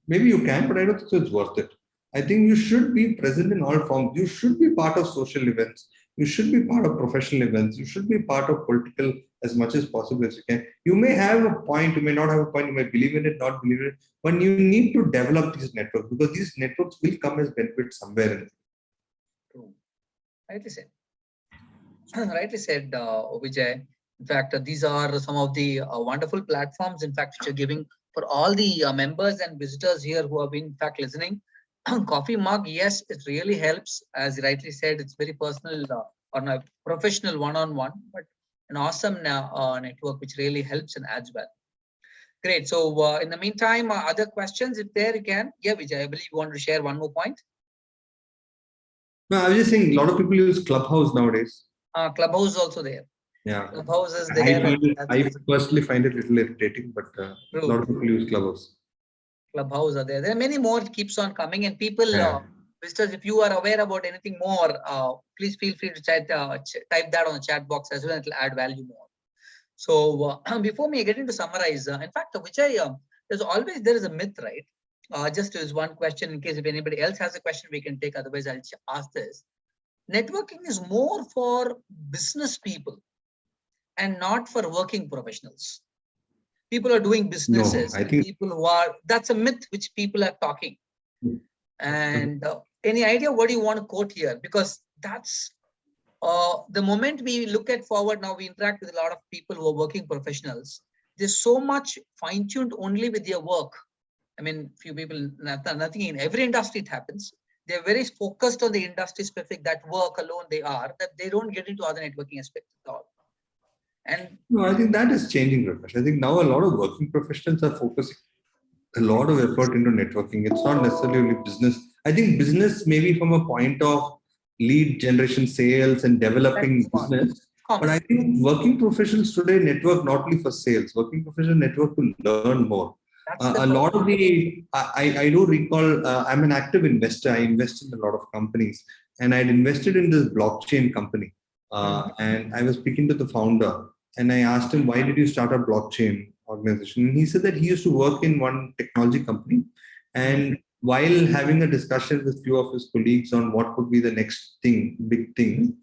Maybe you can, but I don't think so it's worth it. I think you should be present in all forms. You should be part of social events. You should be part of professional events. You should be part of political as much as possible as you can. You may have a point, you may not have a point, you may believe in it, not believe in it, but you need to develop these networks because these networks will come as benefits somewhere in it. True. Rightly said. Rightly said, Vijay. In fact, these are some of the wonderful platforms, in fact, which are giving for all the members and visitors here who have been, in fact, listening. Coffee Mug, yes, it really helps. As you rightly said, it's very personal or a professional one-on-one, but an awesome network which really helps and adds value. Great. So in the meantime, other questions, if there you can. Yeah, Vijay, I believe you want to share one more point. No, I was just saying a lot of people use Clubhouse nowadays. Clubhouse is also there. Yeah. Clubhouse is there. I personally find it a little irritating, but a lot of people use Clubhouse. Clubhouse are there. There are many more. It keeps on coming, and people, visitors, if you are aware about anything more, please feel free to type that on the chat box as well. It will add value more. So before me getting to summarize, in fact, Vijay, there is a myth, right? Just as one question, in case if anybody else has a question, we can take. Otherwise, I'll ask this. Networking is more for business people and not for working professionals. People are doing businesses. No, I think people who are, that's a myth which people are talking. And any idea what do you want to quote here? Because that's the moment we look at forward now, we interact with a lot of people who are working professionals. There's so much fine-tuned only with their work. I mean, few people, nothing in every industry it happens. they're very focused on the industry specific, that work alone they are, that they don't get into other networking aspects at all. And no, I think that is changing, Ramesh. I think now a lot of working professionals are focusing a lot of effort into networking. It's not necessarily business. I think business maybe from a point of lead generation, sales, and developing business. But I think working professionals today network not only for sales, working professionals network to learn more. A lot of the, I do recall, I'm an active investor. I invest in a lot of companies, and I'd invested in this blockchain company. And I was speaking to the founder, and I asked him, why did you start a blockchain organization? And he said that he used to work in one technology company, and while having a discussion with few of his colleagues on what could be the next thing, big thing,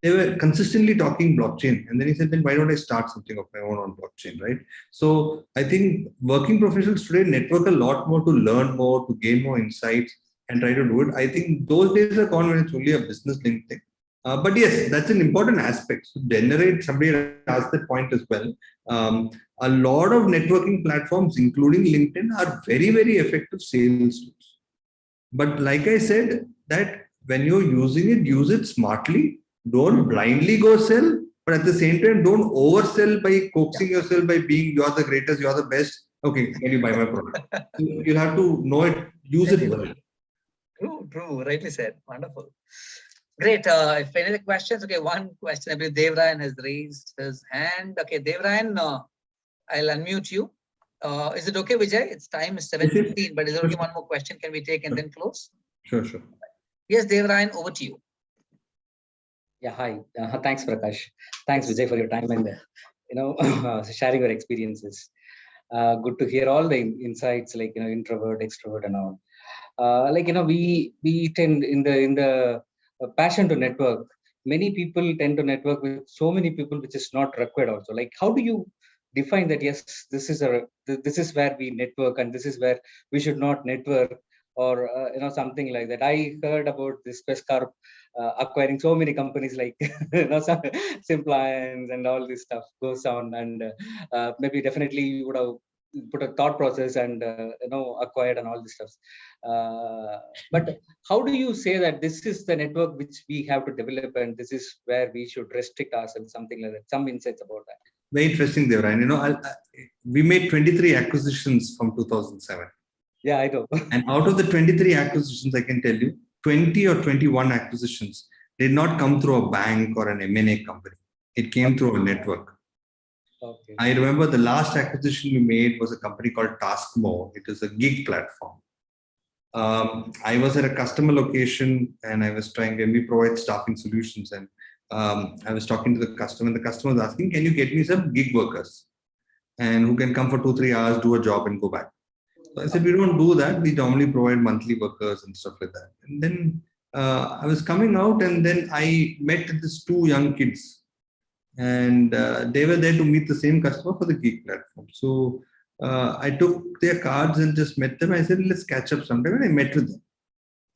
they were consistently talking blockchain. And then he said, then why don't I start something of my own on blockchain, right? So I think working professionals today network a lot more to learn more, to gain more insights and try to do it. I think those days are gone when it's only a business linked thing. But yes, that's an important aspect. So generate, somebody asked that point as well. A lot of networking platforms, including LinkedIn, are very, very effective sales tools. But like I said, that when you're using it, use it smartly. Don't blindly go sell, but at the same time, don't oversell by coaxing yourself by being, you're the greatest, you're the best. Okay, can you buy my product? You'll have to know it, use it well. True, rightly said. Wonderful. Great. If any other questions, okay, one question. I believe Devrayan has raised his hand. Okay, Devrayan, I'll unmute you. Is it okay, Vijay? It's time is 7:15, but is there only one more question can we take and then close? Sure. Yes, Devrayan, over to you. Yeah, hi. Thanks, Prakash. Thanks, Vijay, for your time and sharing your experiences. Good to hear all the insights, like introvert, extrovert, and all. We tend in the passion to network. Many people tend to network with so many people, which is not required. Also, like how do you define that? Yes, this is where we network, and this is where we should not network, or something like that. I heard about this Quess Corp acquiring so many companies, like some Simpliance and all this stuff goes on, and maybe definitely you would have put a thought process and acquired and all this stuff. But how do you say that this is the network which we have to develop, and this is where we should restrict ourselves, something like that? Some insights about that. Very interesting, Devrayan. We made 23 acquisitions from 2007. Yeah, I know. And out of the 23 acquisitions, I can tell you, 20 or 21 acquisitions did not come through a bank or an M&A company. It came through a network. Okay. I remember the last acquisition we made was a company called Taskmo. It is a gig platform. I was at a customer location, and I was we provide staffing solutions, and I was talking to the customer, and the customer was asking, can you get me some gig workers and who can come for 2-3 hours, do a job and go back? So I said, we don't do that. We normally provide monthly workers and stuff like that. And then I was coming out, and then I met these 2 young kids, and they were there to meet the same customer for the gig platform. So I took their cards and just met them. I said, let's catch up sometime. And I met with them.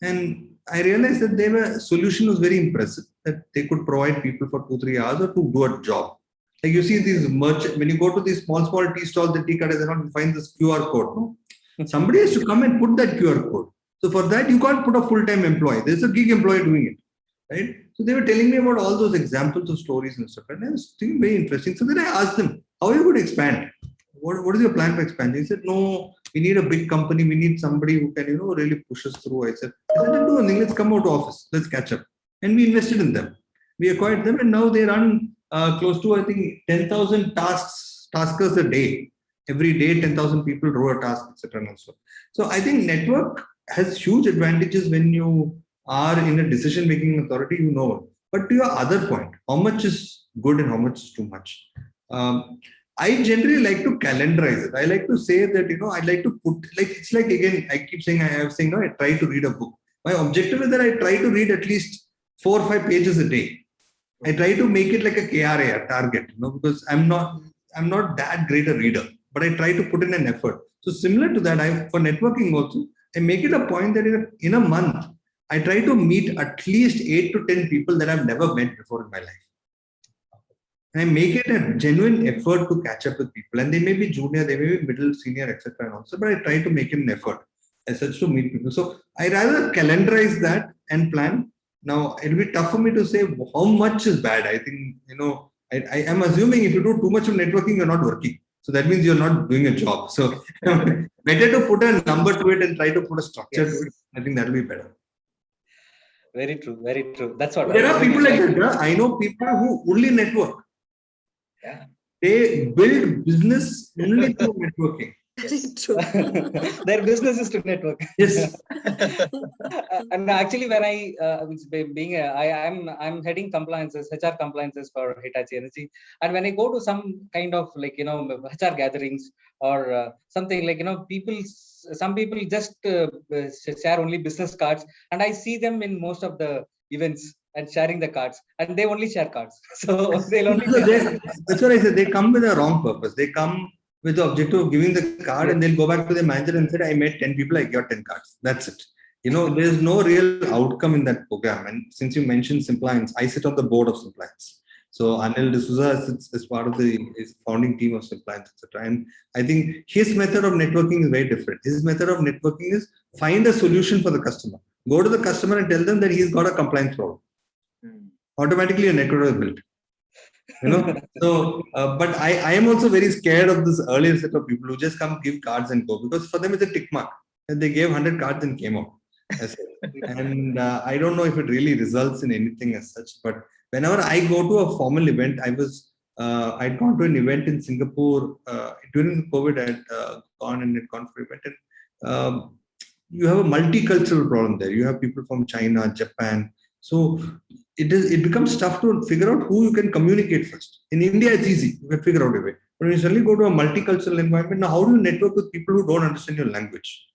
And I realized that their solution was very impressive, that they could provide people for 2-3 hours or to do a job. Like you see these merchants, when you go to these small tea stalls, the tea cutters, you find this QR code. No? Somebody has to come and put that QR code. So for that, you can't put a full-time employee. There's a gig employee doing it, right? So they were telling me about all those examples of stories and stuff. And I was thinking very interesting. So then I asked them, how are you going to expand? What is your plan for expansion? He said, no, we need a big company. We need somebody who can, really push us through. I said, do one thing. Let's come out to office. Let's catch up. And we invested in them. We acquired them, and now they run close to, I think, 10,000 taskers a day. Every day, 10,000 people row a task, etc. So I think network has huge advantages when you are in a decision-making authority, But to your other point, how much is good and how much is too much? I generally like to calendarize it. I like to say that, I like to put, it's like, again, I keep saying, I try to read a book. My objective is that I try to read at least 4 or 5 pages a day. I try to make it like a KRA, a target, because I'm not that great a reader, but I try to put in an effort. So similar to that, for networking also, I make it a point that in a month, I try to meet at least 8 to 10 people that I've never met before in my life. And I make it a genuine effort to catch up with people. And they may be junior, they may be middle, senior, etc. But I try to make it an effort. as such to meet people. So I rather calendarize that and plan. Now it'll be tough for me to say how much is bad. I think, I am assuming if you do too much of networking, you're not working. So that means you're not doing a job. So better to put a number to it and try to put a structure to it. I think that'll be better. Very true. Very true. That's what There are people like that. I know people who only network. Yeah. They build business only through networking. Very true. Their business is to network. Yes. And actually, when I'm heading compliances, HR compliances for Hitachi Energy, and when I go to some kind of HR gatherings or something some people just share only business cards, and I see them in most of the events and sharing the cards, and they only share cards. So they'll only. That's what I said. They come with a wrong purpose. They come with the objective of giving the card, and they'll go back to their manager and say, I met 10 people, I got 10 cards. That's it. There's no real outcome in that program. And since you mentioned Simpliance, I sit on the board of Simpliance. So Anil D'Souza is part of the founding team of Simpliance, etc. And I think his method of networking is very different. His method of networking is find a solution for the customer. Go to the customer and tell them that he's got a compliance problem. Automatically a network is built. But I am also very scared of this earlier set of people who just come, give cards and go, because for them it's a tick mark. And they gave 100 cards and came out. And I don't know if it really results in anything as such. But whenever I go to a formal event, I'd gone to an event in Singapore during COVID. I'd gone for an event, and you have a multicultural problem there. You have people from China, Japan. So it becomes tough to figure out who you can communicate first. In India, it's easy. You can figure out a way. But when you suddenly go to a multicultural environment, now how do you network with people who don't understand your language?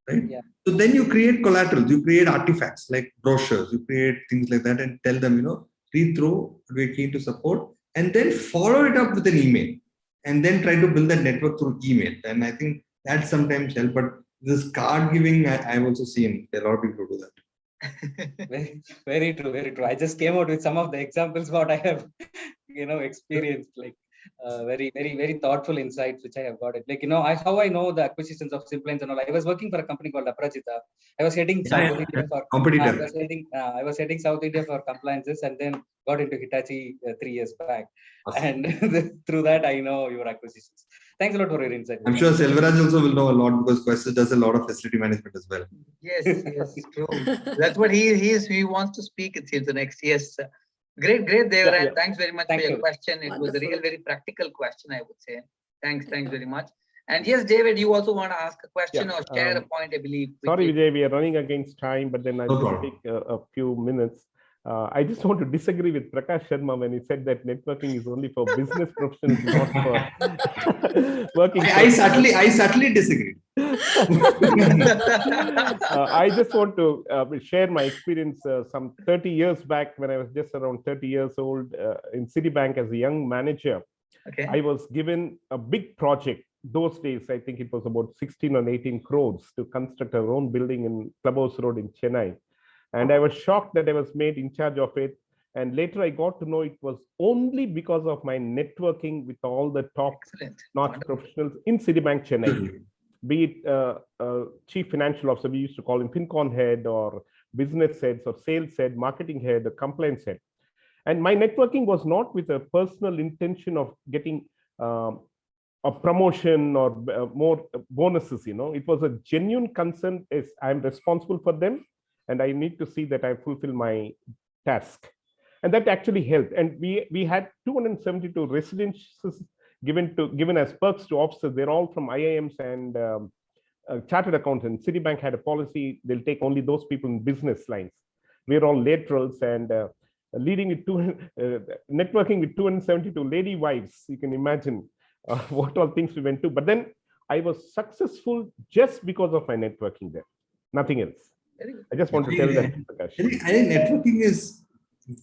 Right? Yeah. So then you create collaterals, you create artifacts like brochures, you create things like that and tell them, read through, we're keen to support, and then follow it up with an email and then try to build that network through email. And I think that sometimes helps. But this card giving, I've also seen a lot of people do that. Very, very true, very true. I just came out with some of the examples what I have, experienced, very, very, very thoughtful insights which I have got it. How I know the acquisitions of Simpliance and all. I was working for a company called Aprajita. I was heading South India for competitor. I was heading South India for compliances, and then got into Hitachi 3 years back. Awesome. And through that, I know your acquisitions. Thanks a lot for your insight. I'm sure Selvaraj also will know a lot, because Quess does a lot of facility management as well. Yes, true. That's what he wants to speak, it seems, the next. Yes. Great, Devar. Yeah. Thanks very much for your question. It was a real, very practical question, I would say. Thanks very much. And yes, David, you also want to ask a question or share a point, I believe. Sorry, Vijay, we are running against time, but then I'll take a few minutes. I just want to disagree with Prakash Sharma when he said that networking is only for business professionals, not for working. I subtly disagree. I just want to share my experience some 30 years back, when I was just around 30 years old in Citibank as a young manager. Okay. I was given a big project. Those days, I think it was about 16 or 18 crores to construct our own building in Clubhouse Road in Chennai. And I was shocked that I was made in charge of it. And later I got to know it was only because of my networking with all the top-notch professionals in Citibank Chennai. Be it chief financial officer, we used to call him FinCon head, or business heads, or sales head, marketing head, or compliance head. And my networking was not with a personal intention of getting a promotion or more bonuses. It was a genuine concern. Is I'm responsible for them, and I need to see that I fulfill my task. And that actually helped. And we had 272 residences given as perks to officers. They're all from IIMs and chartered accountants. Citibank had a policy, they'll take only those people in business lines. We're all laterals, and leading with networking with 272 lady wives. You can imagine what all things we went to. But then I was successful just because of my networking there, nothing else. I just want to tell that. I think networking is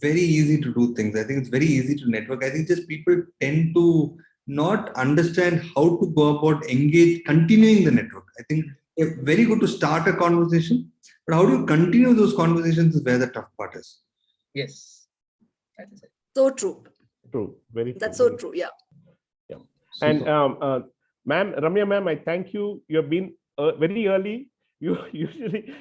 very easy to do things. I think it's very easy to network. I think just people tend to not understand how to go about continuing the network. I think it's very good to start a conversation, but how do you continue those conversations is where the tough part is. Yes, that is it. So true. True, very true. That's so true. Yeah. And Ramya ma'am, I thank you. You have been very early. Usually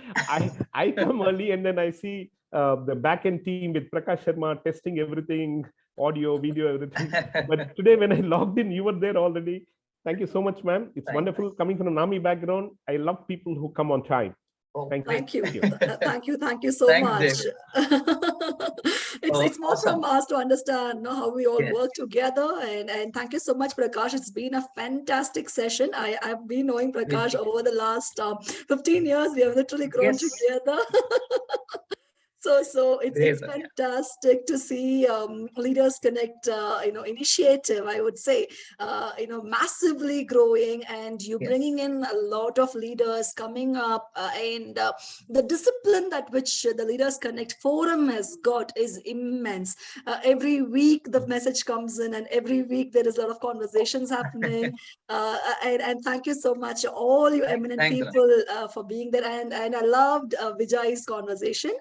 I come early and then I see the back-end team with Prakash Sharma testing everything, audio, video, everything. But today when I logged in, you were there already. Thank you so much, ma'am. It's wonderful coming from an army background. I love people who come on time. Oh, Thank you. Thank you. Thank you so Thanks, much. David. It's more Awesome. from us to understand how we all Yes. work together. And thank you so much, Prakash. It's been a fantastic session. I've been knowing Prakash over the last 15 years. We have literally grown Yes. together. So it's Great, fantastic to see leaders connect, initiative, I would say, massively growing, and you Yes. bringing in a lot of leaders coming up, and the discipline that which the Leaders Connect forum has got is immense. Every week the message comes in, and every week there is a lot of conversations happening. And thank you so much, all you eminent Thanks, people, for being there. And I loved Vijay's conversation.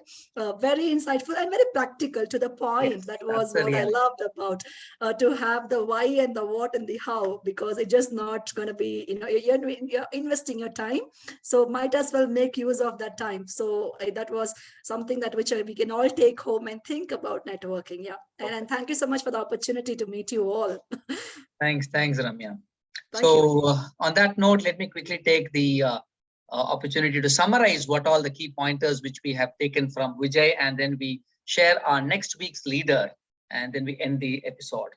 Very insightful and very practical to the point. Yes, That was what I absolutely. loved about to have the why and the what and the how, because it's just not going to be, you're investing your time, so might as well make use of that time. So that was something that which we can all take home and think about networking. Yeah. And thank you so much for the opportunity to meet you all. Thanks, Ramya. Thank you. So on that note, let me quickly take the opportunity to summarize what all the key pointers which we have taken from Vijay, and then we share our next week's leader, and then we end the episode.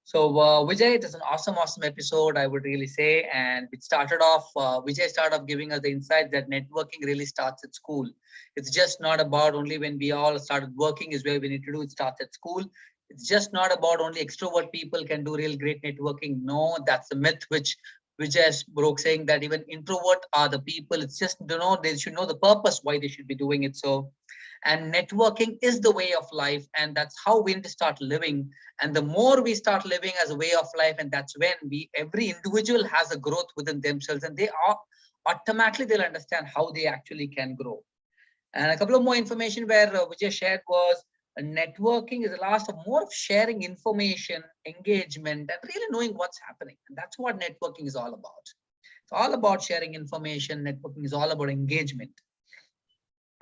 So Vijay, it is an awesome episode, I would really say. And it started off, Vijay started off giving us the insight that networking really starts at school. It's just not about only when we all started working is where we need to do it, starts at school. It's just not about only extrovert people can do real great networking. No, that's a myth which Vijay broke, saying that even introvert are the people. It's just, they should know the purpose why they should be doing it. So, and networking is the way of life, and that's how we need to start living. And the more we start living as a way of life, and that's when every individual has a growth within themselves, and they are automatically, they'll understand how they actually can grow. And a couple of more information where Vijay shared was, networking is the last of more of sharing information, engagement, and really knowing what's happening. And that's what networking is all about. It's all about sharing information. Networking is all about engagement.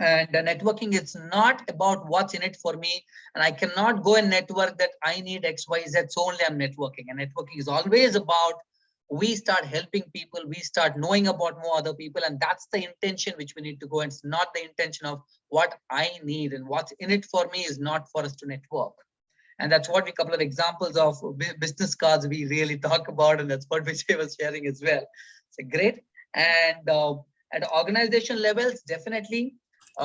And networking is not about what's in it for me. And I cannot go and network that I need X, Y, Z, so only I'm networking. And networking is always about, we start helping people, we start knowing about more other people, and that's the intention which we need to go. And it's not the intention of what I need, and what's in it for me is not for us to network. And that's what a couple of examples of business cards we really talk about, and that's what Vijay was sharing as well. So great. And at organization levels, definitely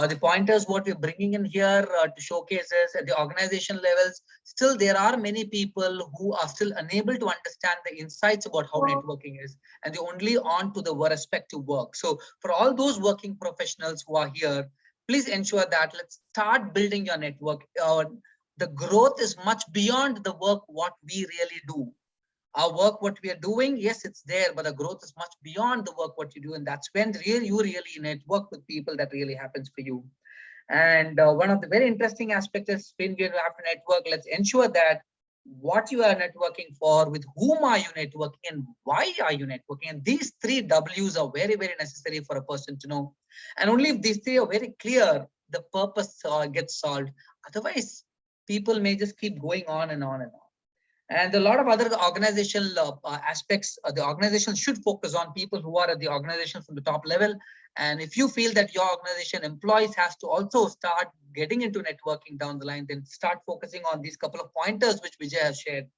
the pointers what we're bringing in here to showcase is at the organization levels, still there are many people who are still unable to understand the insights about how networking is, and they only on to the respective work. So for all those working professionals who are here, please ensure that let's start building your network. The growth is much beyond the work what we really do. Our work, what we are doing, yes, it's there, but the growth is much beyond the work what you do. And that's when you really network with people, that really happens for you. And one of the very interesting aspects is when we have to network, let's ensure that what you are networking for, with whom are you networking, and why are you networking. And these 3 W's are very, very necessary for a person to know. And only if these 3 are very clear, the purpose gets solved. Otherwise, people may just keep going on and on and on. And a lot of other organizational aspects, the organization should focus on people who are at the organization from the top level. And if you feel that your organization employees has to also start getting into networking down the line, then start focusing on these couple of pointers which Vijay has shared.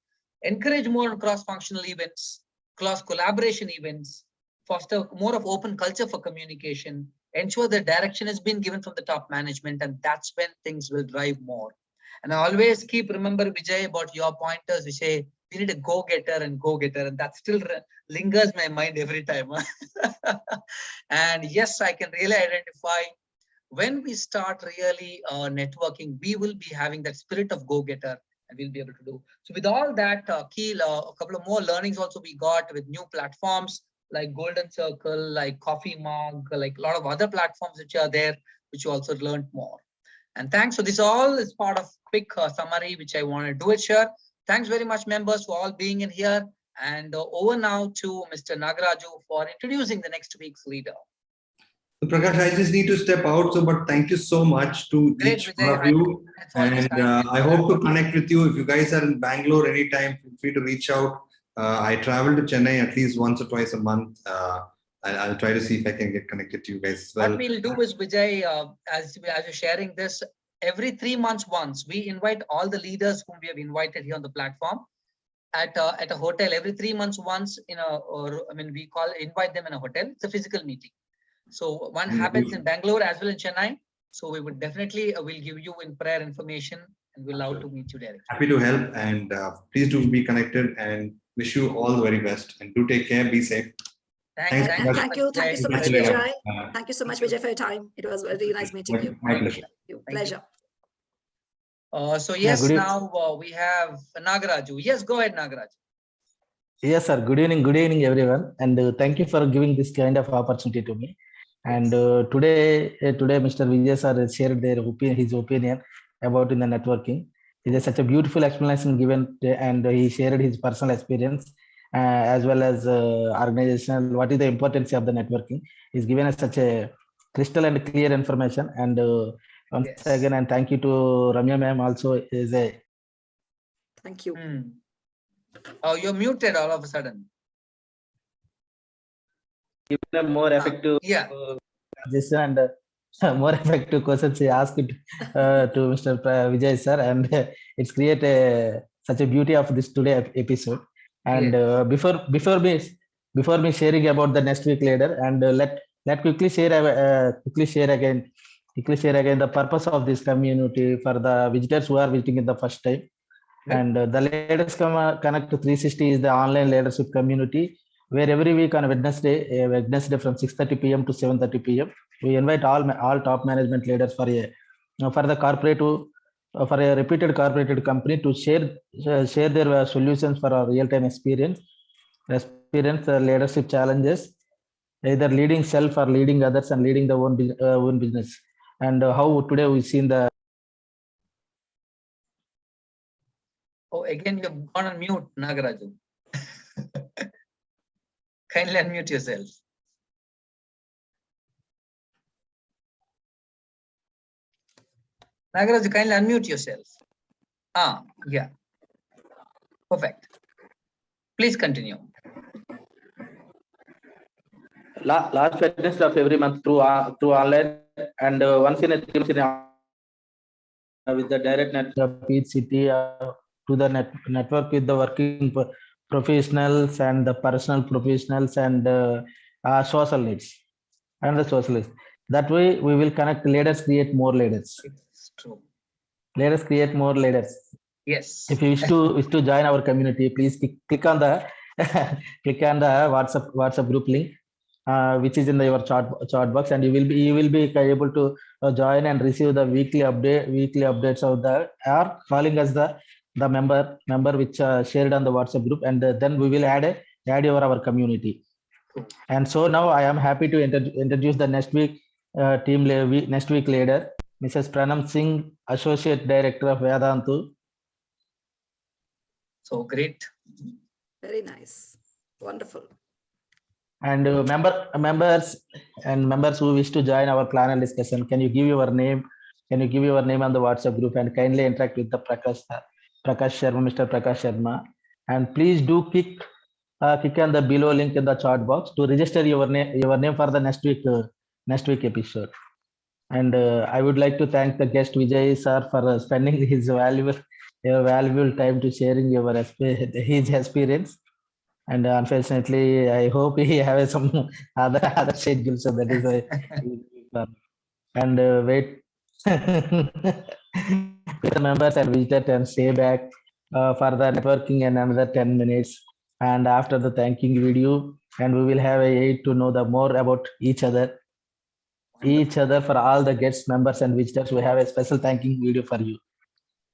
Encourage more cross-functional events, cross-collaboration events, foster more of open culture for communication, ensure the direction has been given from the top management, and that's when things will drive more. And I always keep remember, Vijay, about your pointers. We say we need a go-getter, and that still lingers my mind every time. And yes, I can really identify when we start really networking, we will be having that spirit of go-getter, and we'll be able to do. So with all that, a couple of more learnings also we got with new platforms like Golden Circle, like Coffee Mug, like a lot of other platforms which are there, which you also learned more. And thanks. So this all is part of quick summary, which I want to do it here. Thanks very much, members, for all being in here. And over now to Mr. Nagaraju for introducing the next week's leader. Prakash, I just need to step out. So, but thank you so much to Great, each Vijay. one of you. It's almost And time. I hope to connect with you. If you guys are in Bangalore anytime, feel free to reach out. I travel to Chennai at least once or twice a month. I'll try to see if I can get connected to you guys as well. What we'll do is, Vijay, as you're sharing this, every 3 months once, we invite all the leaders whom we have invited here on the platform at a hotel. Every 3 months once we invite them in a hotel. It's a physical meeting. So one happens in Bangalore as well in Chennai. So we would definitely will give you in prayer information and we'll love to meet you directly. Happy to help, and please do be connected, and wish you all the very best, and do take care, be safe. Thank you so much, Vijay. Thank you so much, Vijay, for your time. It was really nice meeting you. My pleasure. Pleasure. So yes, now we have Nagaraju. Yes, go ahead, Nagaraju. Yes, sir. Good evening, everyone, and thank you for giving this kind of opportunity to me. And today, Mr. Vijay sir shared his opinion about in the networking. It is such a beautiful explanation given, and he shared his personal experience as well as organizational. What is the importance of the networking? He's given us such a crystal and clear information. And once again, and thank you to Ramya ma'am also. Thank you. Oh, you're muted all of a sudden. Give a more effective and more effective questions he asked to Mr. Vijay sir, and it's create such a beauty of this today episode. And before me sharing about the next week later, and let quickly share again the purpose of this community for the visitors who are visiting in the first time. And the Leaders Connect 360 is the online leadership community where every week on Wednesday from 6:30 p.m. to 7:30 p.m. we invite all top management leaders for a reputed corporate company to share their solutions for our real-time experience leadership challenges, either leading self or leading others and leading the own business. And how today we've seen the. Oh, again, you've gone on mute, Nagaraju. Kindly unmute yourself. Nagaraju, kindly unmute yourself. Yeah. Perfect. Please continue. Last Wednesday of every month through online, and once in a with the direct network each city to the network with the working professionals and the personal professionals and social needs and the socialists. That way we will connect leaders, create more leaders. It's true. Leaders create more leaders. Yes. If you wish to join our community, please click on the WhatsApp group link, which is in your chat box, and you will be able to join and receive the weekly updates of or calling us the member which shared on the WhatsApp group, and then we will add our community. And so now I am happy to introduce the next week next week leader, Mrs. Pranam Singh, Associate Director of Vedantu. So great. Very nice. Wonderful. And members who wish to join our panel discussion, can you give your name? Can you give your name on the WhatsApp group and kindly interact with the Prakash Sharma, Mr. Prakash Sharma. And please do click on the below link in the chat box to register your name for the next week episode. And I would like to thank the guest Vijay sir for spending his valuable time to sharing his experience. And unfortunately, I hope he has some other schedule, so that is why. And wait, the members and visit and stay back for the networking and another 10 minutes. And after the thanking video, and we will have a aid to know the more about each other for all the guests, members, and visitors. We have a special thanking video for you.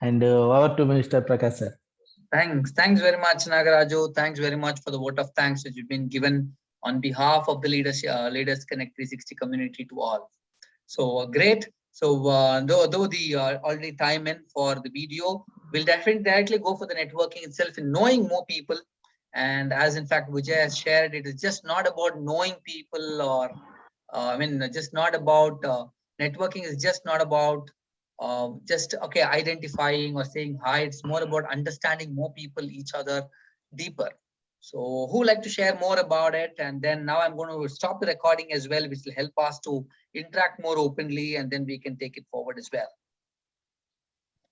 And over to Mr. Prakash sir. Thanks very much, Nagaraju. Thanks very much for the vote of thanks that you've been given on behalf of the Leaders Connect 360 community to all. So great. So though the already time in for the video, we'll definitely directly go for the networking itself and knowing more people. And as in fact Vijay has shared, it is just not about knowing people or just not about networking is just not about identifying or saying hi. It's more about understanding more people, each other deeper. So who like to share more about it? And then now I'm going to stop the recording as well, which will help us to interact more openly, and then we can take it forward as well.